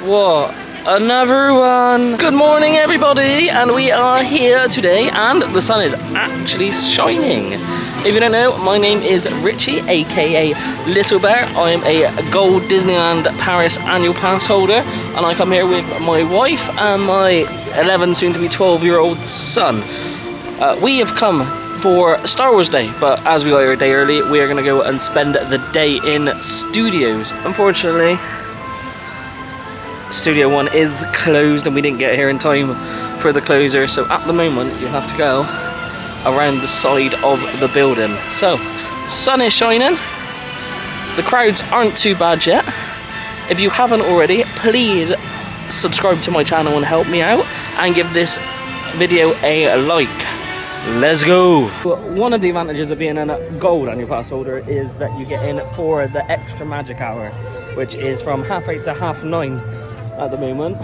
What? Another one! Good morning everybody, and we are here today and the sun is actually shining. If you don't know, my name is Richie, aka Little Bear. I am a gold Disneyland Paris annual pass holder, and I come here with my wife and my 11 soon to be 12-year-old son. We have come for Star Wars Day, but as we got here a day early, we are going to go and spend the day in Studios. Unfortunately, Studio 1 is closed and we didn't get here in time for the closer, so at the moment you have to go around the side of the building. So, sun is shining, the crowds aren't too bad yet. If you haven't already, please subscribe to my channel and help me out and give this video a like. Let's go! One of the advantages of being a gold annual pass holder is that you get in for the extra magic hour, which is from 8:30 to 9:30 at the moment.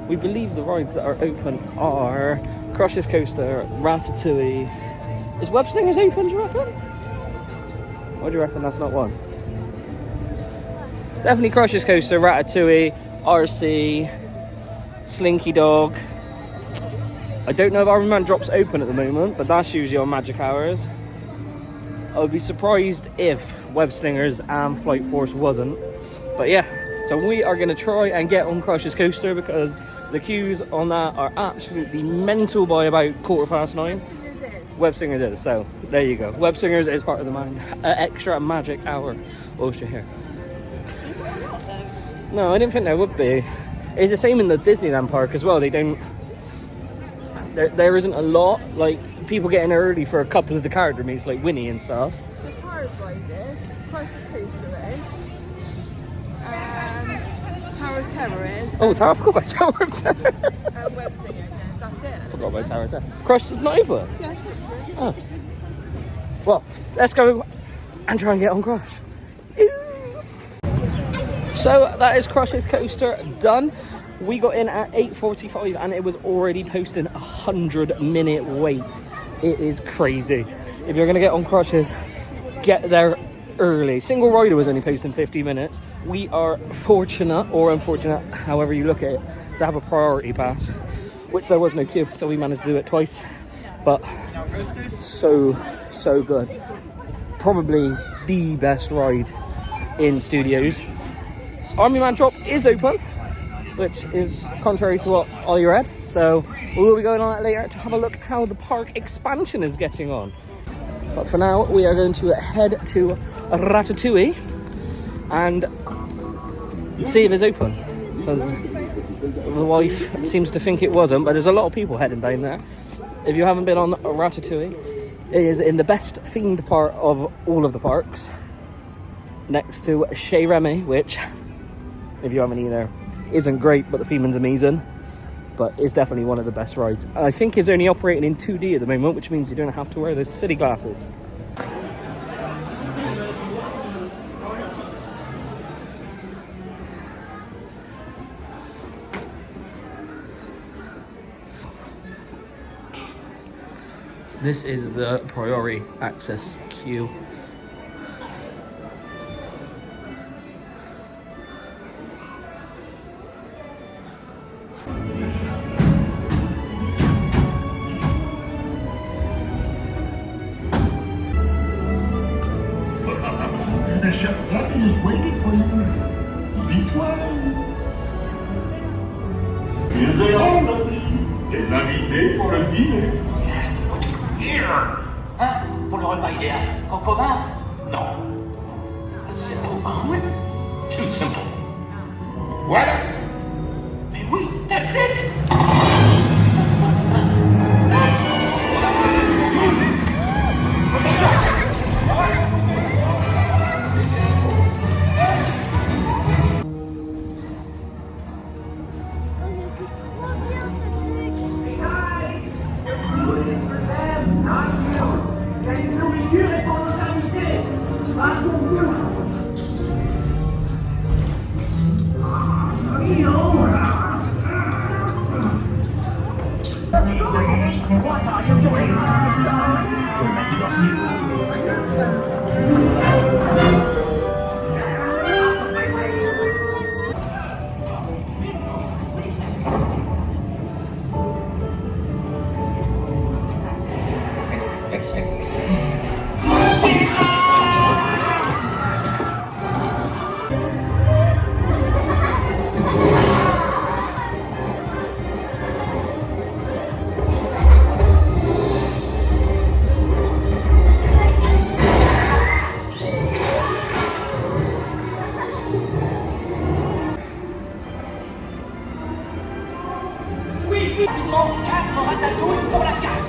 We believe the rides that are open are Crush's Coaster, Ratatouille. Is Web Slingers open, do you reckon? Or do you reckon that's not one? Definitely Crush's Coaster, Ratatouille, RC, Slinky Dog. I don't know if Iron Man Drop's open at the moment, but that's usually on magic hours. I would be surprised if Web Slingers and Flight Force wasn't. But yeah, so we are going to try and get on Crush's Coaster because the queues on that are absolutely mental by about 9:15. Web Slingers is, so there you go. Web Slingers is part of the extra magic hour whilst you're here. No, I didn't think there would be. It's the same in the Disneyland park as well. They don't... There isn't a lot, like, people getting early for a couple of the character meets, like Winnie and stuff. The Cars ride is, Crush's Coaster is, Tower of Terror is. Oh, I forgot about Tower of Terror. Web Slingers is, that's it. I forgot about Tower of Terror. Crush is not over? Yeah, I think it is. Oh. Well, let's go and try and get on Crush. So, that is Crush's Coaster done. We got in at 8:45 and it was already posting 100-minute wait. It is crazy. If you're going to get on Crush's, get there early. Single rider was only posting 50 minutes. We are fortunate, or unfortunate, however you look at it, to have a priority pass, which there was no queue, so we managed to do it twice. But so good. Probably the best ride in Studios. Army Man Drop is open, which is contrary to what I read. So we will be going on that later to have a look how the park expansion is getting on. But for now, we are going to head to Ratatouille and see if it's open. Because the wife seems to think it wasn't, but there's a lot of people heading down there. If you haven't been on Ratatouille, it is in the best themed part of all of the parks, next to Chez Remy, which, if you haven't either, isn't great, but the theming's amazing. But it's definitely one of the best rides. I think it's only operating in 2D at the moment, which means you don't have to wear those silly glasses. So this is the priority access queue. The chef Happy is waiting for you. This way. Here they are, Happy. Les invités pour le dîner. Yes, what here? Hein? Pour le repas idéal. Coq au vin? Non. A simple omelet? Too simple. Voilà. Mais oui, that's it! seulement 4 ratatouilles pour la carte.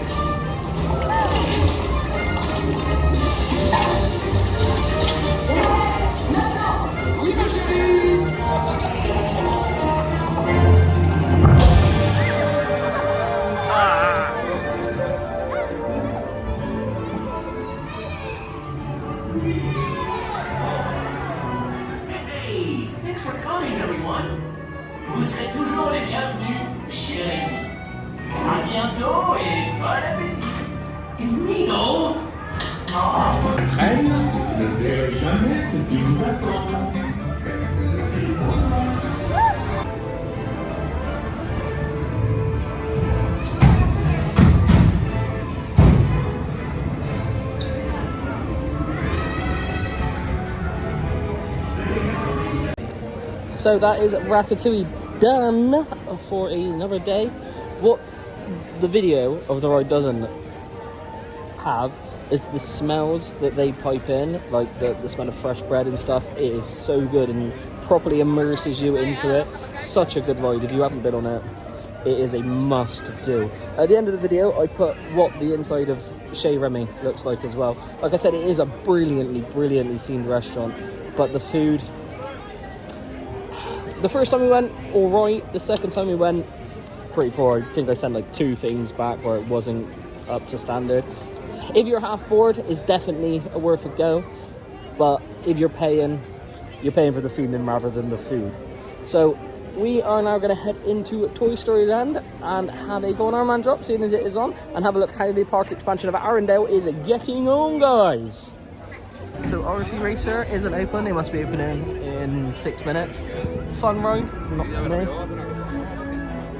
Hey, thanks for coming, everyone. Vous serez toujours les bienvenus, chérie. À bientôt et bon appétit. Et Mino. Elle ne verrait jamais ce qui nous attend. So that is Ratatouille done for another day. What the video of the ride doesn't have is the smells that they pipe in, like the smell of fresh bread and stuff. It is so good and properly immerses you into it. Such a good ride. If you haven't been on it, it is a must do. At the end of the video, I put what the inside of Chez Remy looks like as well. Like I said, it is a brilliantly themed restaurant, but the food, the first time we went, all right. The second time we went, pretty poor. I think I sent like 2 things back where it wasn't up to standard. If you're half bored, it's definitely worth a go. But if you're paying for the feeling rather than the food. So we are now going to head into Toy Story Land and have a Go on Our Man drop, seeing as it is on, and have a look how the park expansion of Arendelle is getting on, guys. So RC Racer isn't open. It must be opening in 6 minutes. Fun ride, not for me.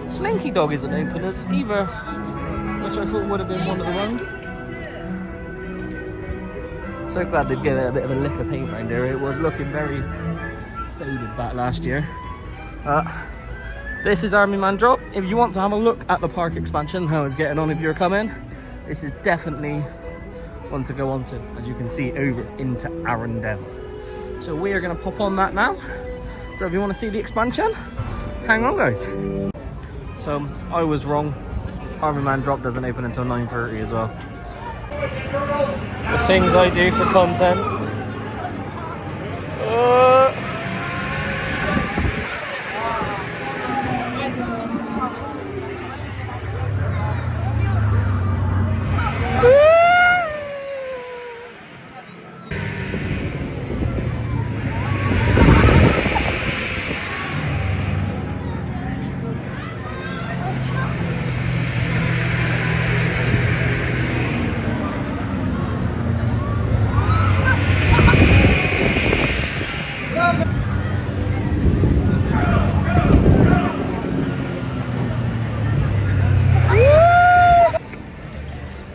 Slinky Dog isn't open as either, which I thought would have been one of the ones. So glad they'd give it a bit of a lick of paint around here. It was looking very faded back last year. This is Army Man drop. If you want to have a look at the park expansion, how it's getting on if you're coming, this is definitely one to go on to, as you can see, over into Arendelle. So we are going to pop on that now. So if you want to see the expansion, hang on, guys. So I was wrong. Army Man drop doesn't open until 9:30 as well. The things I do for content.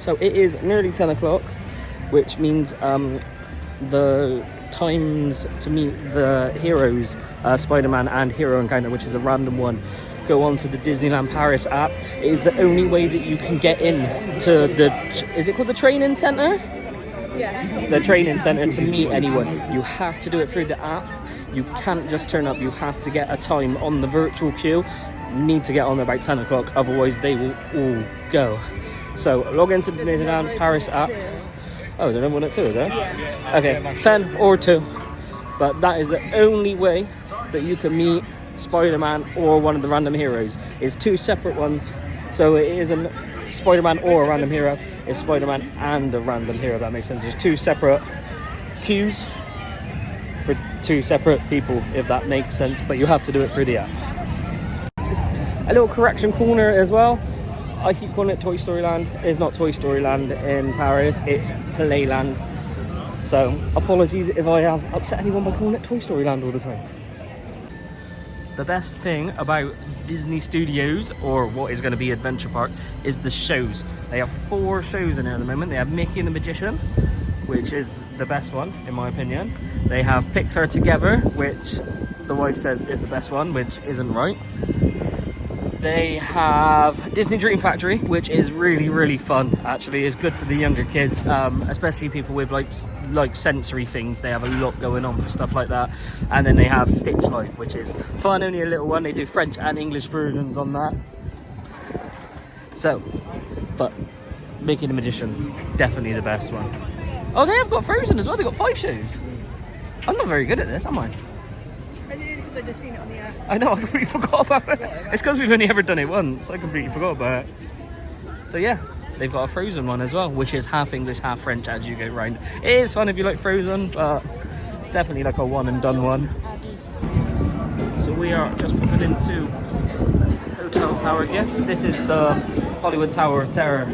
So it is nearly 10 o'clock, which means the times to meet the heroes, Spider-Man and Hero Encounter, which is a random one, go on to the Disneyland Paris app. It is the only way that you can get in to the, is it called the training center? Yeah. The training center to meet anyone. You have to do it through the app. You can't just turn up. You have to get a time on the virtual queue. You need to get on there by 10 o'clock, otherwise they will all go. So log into the Disneyland Paris app. Oh, is there another one at 2, is there? Yeah. Okay, 10 or 2. But that is the only way that you can meet Spider-Man or one of the random heroes. It's 2 separate ones. So it isn't Spider-Man or a random hero. It's Spider-Man and a random hero, if that makes sense. There's 2 separate queues for 2 separate people, if that makes sense. But you have to do it through the app. A little correction corner as well. I keep calling it Toy Story Land. It's not Toy Story Land in Paris, it's Playland. So apologies if I have upset anyone by calling it Toy Story Land all the time. The best thing about Disney Studios, or what is going to be Adventure Park, is the shows. They have 4 shows in there at the moment. They have Mickey and the Magician, which is the best one in my opinion. They have Pixar Together, which the wife says is the best one, which isn't right. They have Disney Dream Factory, which is really fun. Actually, it's good for the younger kids, especially people with like sensory things. They have a lot going on for stuff like that. And then they have Stitch Life, which is fun, only a little one. They do French and English versions on that. So, but Mickey the Magician, definitely the best one. Oh, they have got Frozen as well. They've got 5 shows. I'm not very good at this, am I? I did because I just seen it on the app. I know, I completely forgot about it. It's because we've only ever done it once. I completely forgot about it. So yeah, they've got a Frozen one as well, which is half English, half French as you go round. It is fun if you like Frozen, but it's definitely like a one and done one. So we are just popping into Hotel Tower Gifts. This is the Hollywood Tower of Terror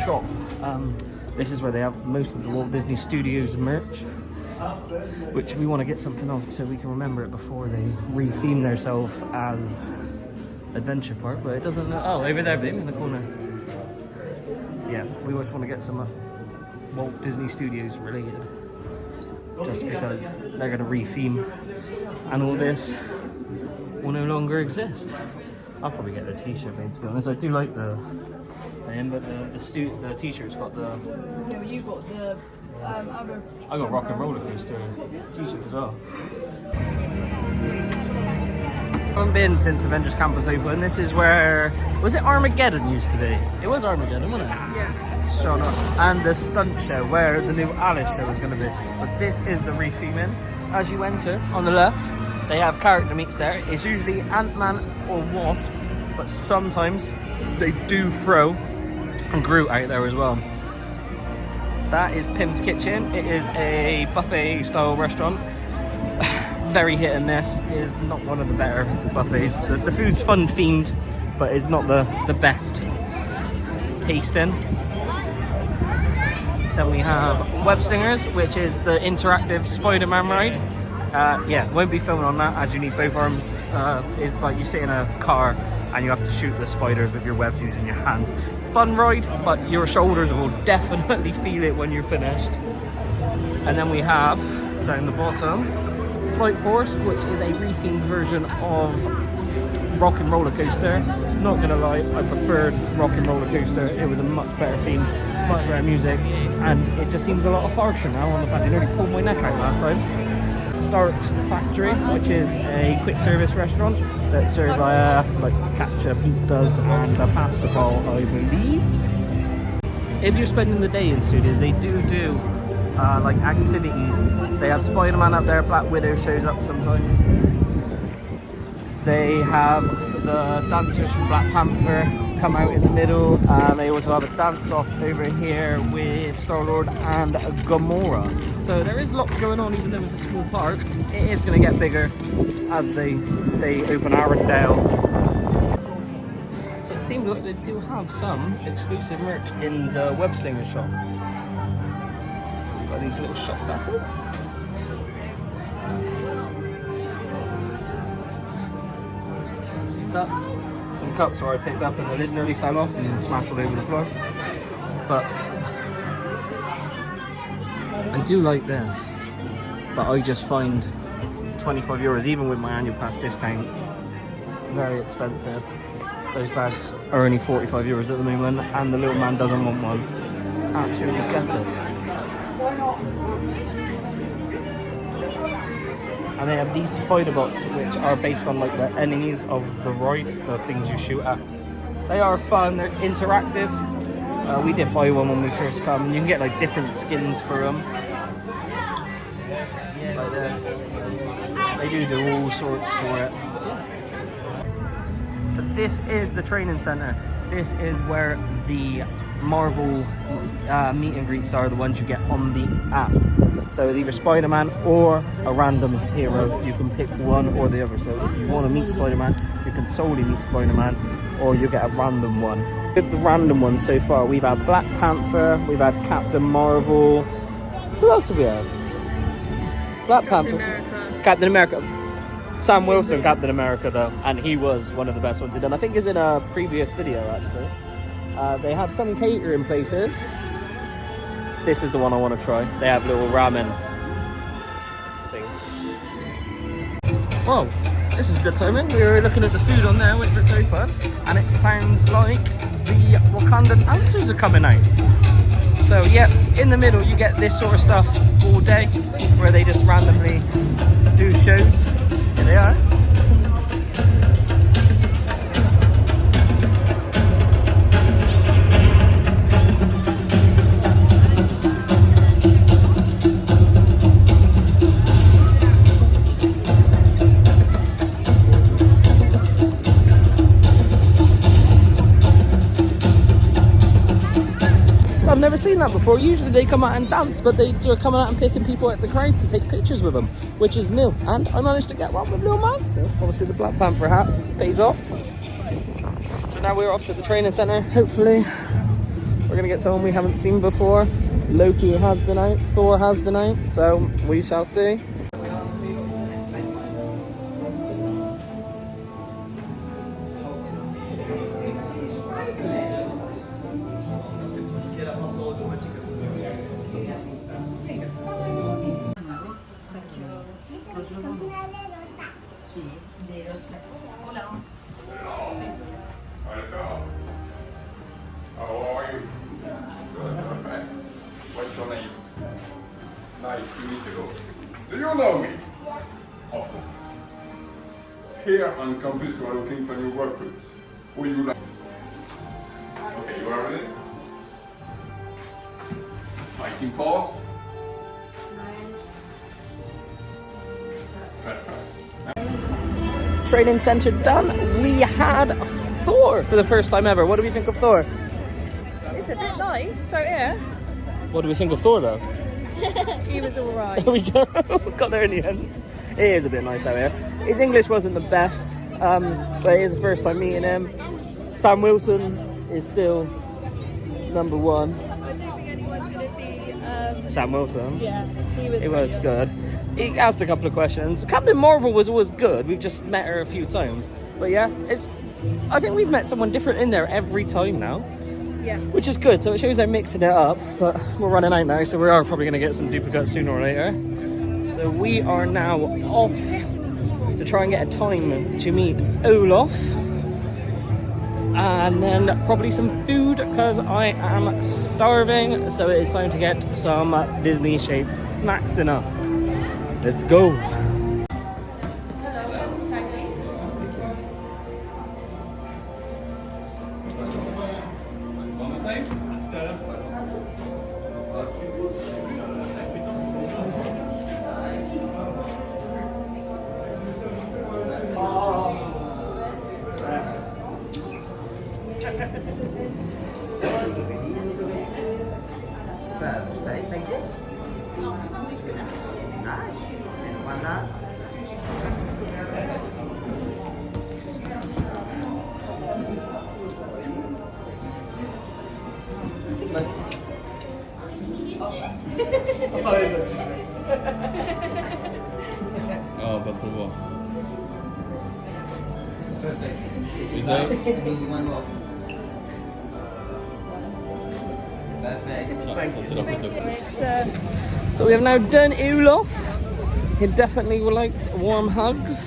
shop. This is where they have most of the Walt Disney Studios merch, which we want to get something of so we can remember it before they re-theme themselves as Adventure Park. But it doesn't. Oh, over there, babe, in the corner. Yeah, we just want to get some Walt Disney Studios related, just because they're going to re-theme, and all this will no longer exist. I'll probably get the t-shirt made, to be honest. I do like the name, but the t-shirt's got the... No, you got the other... I got Rock and Roller Coaster t-shirt as well. I haven't been since Avengers Camp was open. This is where... Was it Armageddon used to be? It was Armageddon, wasn't it? Yeah. It's shown up. And the stunt show, where the new Alice show is going to be. But this is the re-theming. As you enter, on the left, they have character meets there. It's usually Ant-Man or Wasp, but sometimes they do throw Groot out there as well. That is Pim's Kitchen. It is a buffet style restaurant. Very hit and miss. It is not one of the better buffets. The food's fun themed, but it's not the best tasting. Then we have Web Slingers, which is the interactive Spider-Man ride. Yeah, won't be filming on that as you need both arms. It's like you sit in a car and you have to shoot the spiders with your webs using your hands. Fun ride, but your shoulders will definitely feel it when you're finished. And then we have, down the bottom, Flight Force, which is a rethemed version of Rock and Roller Coaster. Not gonna lie, I preferred Rock and Roller Coaster. It was a much better theme, much better music, and it just seems a lot harsher now on the fact they nearly pulled my neck out last time. Stark's Factory, which is a quick service restaurant that serves like focaccia pizzas and a pasta bowl, I believe. If you're spending the day in studios, they do like activities. They have Spider-Man up there, Black Widow shows up sometimes. They have the dancers from Black Panther come out in the middle, and they also have a dance-off over here with Star-Lord and Gamora. So there is lots going on, even though it's a small park. It is going to get bigger as they open Arendelle. So it seems like they do have some exclusive merch in the Web Slinger shop. Got these little shot glasses. Cups. Some cups where I picked up and the lid nearly fell off and smashed all over the floor. But I do like this. But I just find €25, even with my annual pass discount, very expensive. Those bags are only €45 at the moment, and the little man doesn't want one. Absolutely gutted. And they have these spider bots, which are based on like the enemies of the ride, the things you shoot at. They are fun, they're interactive. We did buy one when we first come. You can get like different skins for them. Like this. They do all sorts for it. So this is the training center. This is where the Marvel meet and greets are, the ones you get on the app. So it's either Spider-Man or a random hero. You can pick one or the other. So if you want to meet Spider-Man, you can solely meet Spider-Man, or you get a random one. With the random ones so far, we've had Black Panther, we've had Captain Marvel. Who else have we had? Black Panther, Captain America. Sam Wilson, Captain America though, and he was one of the best ones they've done. I think it's in a previous video actually. They have some catering places. This is the one I want to try. They have little ramen things. Whoa, this is good timing. We were looking at the food on there, waiting for it to open, and it sounds like the Wakandan dancers are coming out. So yeah, in the middle you get this sort of stuff all day, where they just randomly do shows. Here they are. never seen that before. Usually they come out and dance, but they're coming out and picking people at the crowd to take pictures with them, which is new. And I managed to get one with little man. Obviously the Black Panther hat pays off. So now we're off to the training centre. Hopefully we're gonna get someone we haven't seen before. Loki has been out, Thor has been out, so we shall see. How are you? Good, perfect. What's your name? Nice to meet you. Do you know me? Oh. Here on campus we are looking for new recruits. Who you like? Okay, you are ready? Fighting pause. Perfect. Training centre done. We had Thor for the first time ever. What do we think of Thor? It's a bit nice, so yeah. What do we think of Thor though? He was alright. We got there in the end. It is a bit nice out here. His English wasn't the best, but it is the first time meeting him. Sam Wilson is still number one. I don't think anyone's going to be... Sam Wilson. yeah, he was It was brilliant. good. He asked a couple of questions. Captain Marvel was always good. We've just met her a few times. But yeah, I think we've met someone different in there every time now. Yeah. Which is good, so it shows they're mixing it up. But we're running out now, so we are probably going to get some duplicates sooner or later. So we are now off to try and get a time to meet Olaf. And then probably some food, because I am starving. So it is time to get some Disney-shaped snacks in us. Let's go. Like this? Nice. And one last. Ah, pas trop voir. Nice. Need one more. Perfect. Ça, c'est la photo. So we have now done Olaf. He definitely likes warm hugs.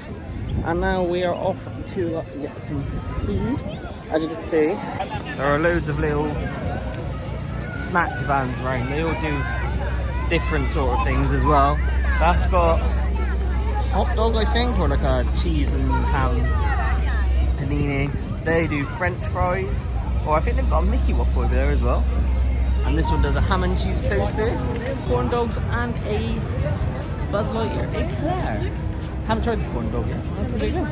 And now we are off to get some food. As you can see, there are loads of little snack vans around. They all do different sort of things as well. That's got hot dog, I think, or like a cheese and ham panini. They do French fries. Oh, I think they've got a Mickey waffle over there as well. And this one does a ham and cheese toasted, corn dogs, and a Buzz Lightyear eclair. Haven't tried the corn dog yet. That's what they do.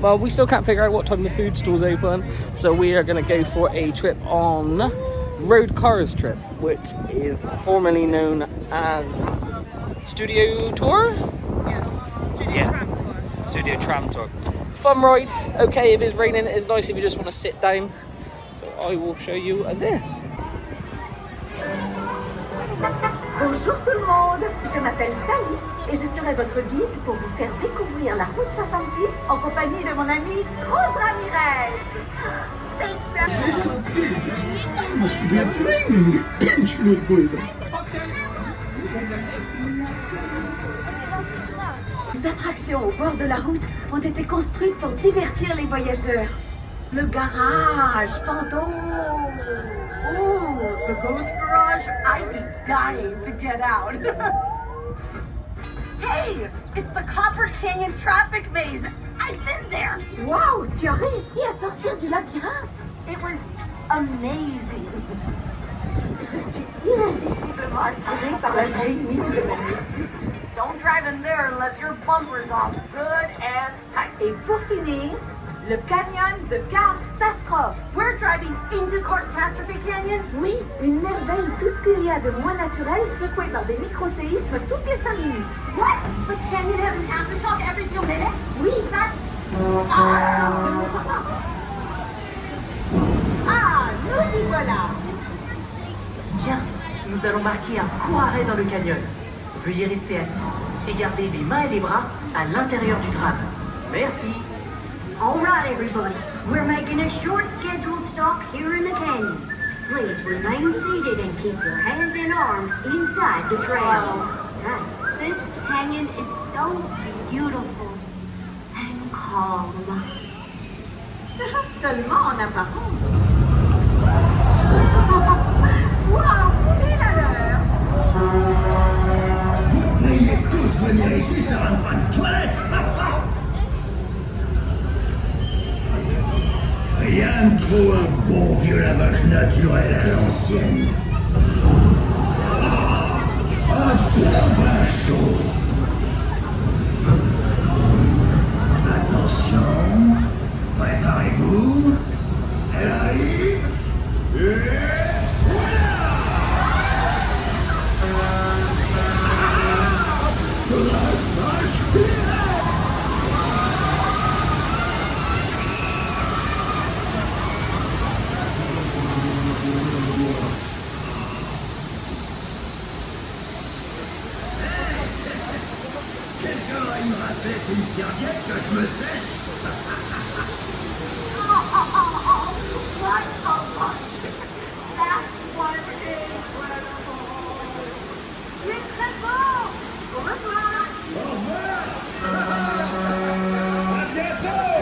Well, we still can't figure out what time the food stall's open, so we are going to go for a trip on Road Cars Trip, which is formerly known as Studio Tour? Studio Tram Tour. Fun ride. Okay, if it's raining, it's nice if you just want to sit down. So I will show you this. Bonjour tout le monde, je m'appelle Sally et je serai votre guide pour vous faire découvrir la route 66 en compagnie de mon amie Rose Ramirez. I must be dreaming. Pinch me, good. Les attractions au bord de la route ont été construites pour divertir les voyageurs. Le garage fantôme. Oh, the ghost garage. I'd be dying to get out. Hey, it's the Copper Canyon traffic maze. I've been there. Wow, tu as réussi à sortir du labyrinthe. It was amazing. Je suis irrésistiblement attirée par la vieille mine de Massachusetts. Don't drive in there unless your bumper's off good and tight. Et pour finir, Le canyon de catastrophe. We're driving into Catastrophe Canyon? Oui, une merveille. Tout ce qu'il y a de moins naturel, secoué par des micro-séismes toutes les 5 minutes. What? The canyon has an aftershock every few minutes? Oui, that's awesome. Ah, nous y voilà. Bien, nous allons marquer un court arrêt dans le canyon. Veuillez rester assis et garder les mains et les bras à l'intérieur du tram. Merci. All right, everybody. We're making a short scheduled stop here in the canyon. Please remain seated and keep your hands and arms inside the tram. Thanks. This canyon is so beautiful and calm. Seulement en apparence. Wow, pile à l'heure. Vous devriez tous venir ici faire un pas de toilette. Rien de trop un bon vieux lavage naturel à l'ancienne. Un bon bain chaud. Attention, préparez-vous. Elle arrive. Et voilà! Quelqu'un va me rappeler une serviette que je me sèche. That was incredible. C'est très beau. Au revoir. Au revoir. À bientôt.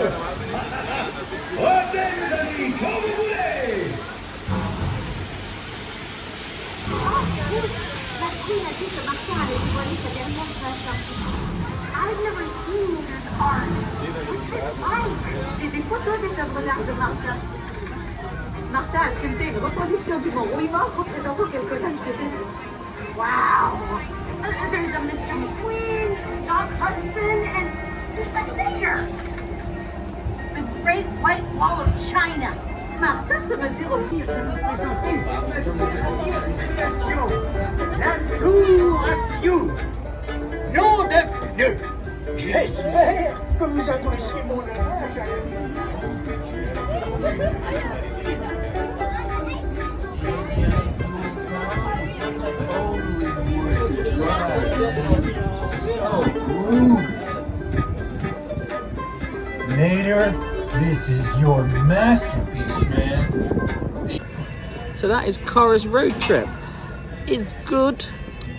Revenez mes amis, quand vous voulez. La queen a dit que Martin allait dévoiler sa dernière page. I've never seen his art. What's it like? J'ai des photos des œuvres d'art de Martin. Martin a sculpté une reproduction du Mont Rouillevent représentant quelques-uns de ses œuvres. Wow! There's a Mr. McQueen, Doc Hudson, and even Vader. The Great White Wall of China. Martin se mesure au pied. La tour à fioul. Nom de pneu. J'espère que vous appréciez mon hommage à Nader, this is your masterpiece, man. So that is Cara's road trip. It's good.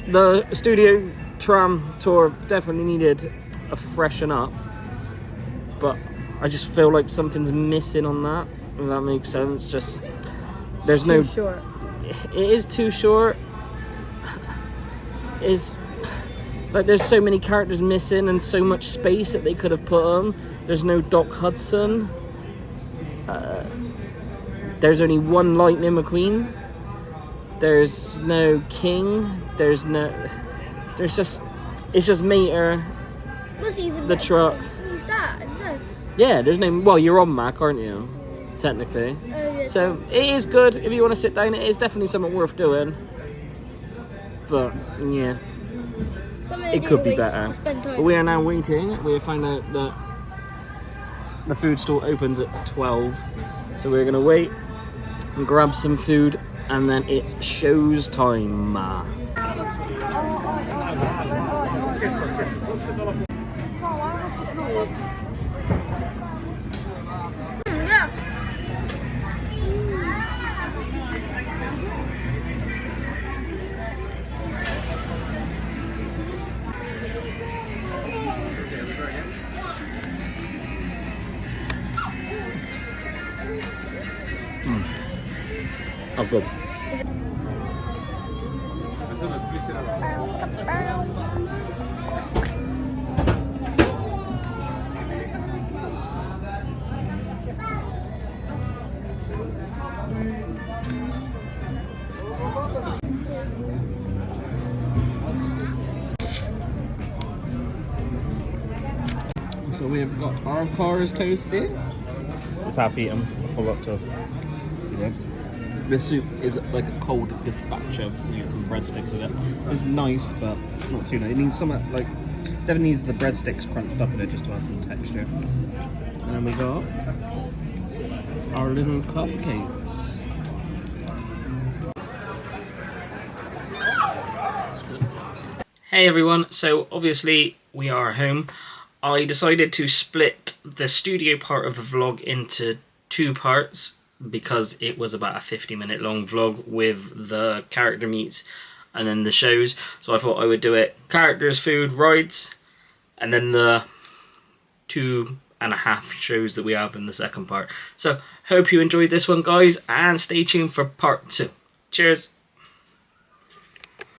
The studio tram tour definitely needed a freshen up, but I just feel like something's missing on that, if that makes sense. Just there's no short. It is too short. Is like there's so many characters missing and so much space that they could have put on. There's no Doc Hudson. There's only one Lightning McQueen. There's no King. It's just Mater, Was even the truck. Who's that instead? Yeah, there's no. Well, you're on Mac, aren't you? Technically. Oh, yeah. So it is good if you want to sit down. It is definitely something worth doing. But yeah, it could be better. But we are now waiting. We have found out that the food store opens at 12, so we're gonna wait and grab some food, and then it's show's time. Yeah. Oh, good. So we have got our cars toasted. It's half eaten. I've got to. Yeah. This soup is like a cold gazpacho. You get some breadsticks with it. It's nice, but not too nice. It needs some like, definitely needs the breadsticks crunched up in it just to add some texture. And then we got our little cupcakes. Hey everyone, so obviously we are home. I decided to split the studio part of the vlog into 2 parts because it was about a 50-minute long vlog with the character meets and then the shows. So I thought I would do it characters, food, rides, and then the 2.5 shows that we have in the second part. So hope you enjoyed this one, guys, and stay tuned for part 2. Cheers!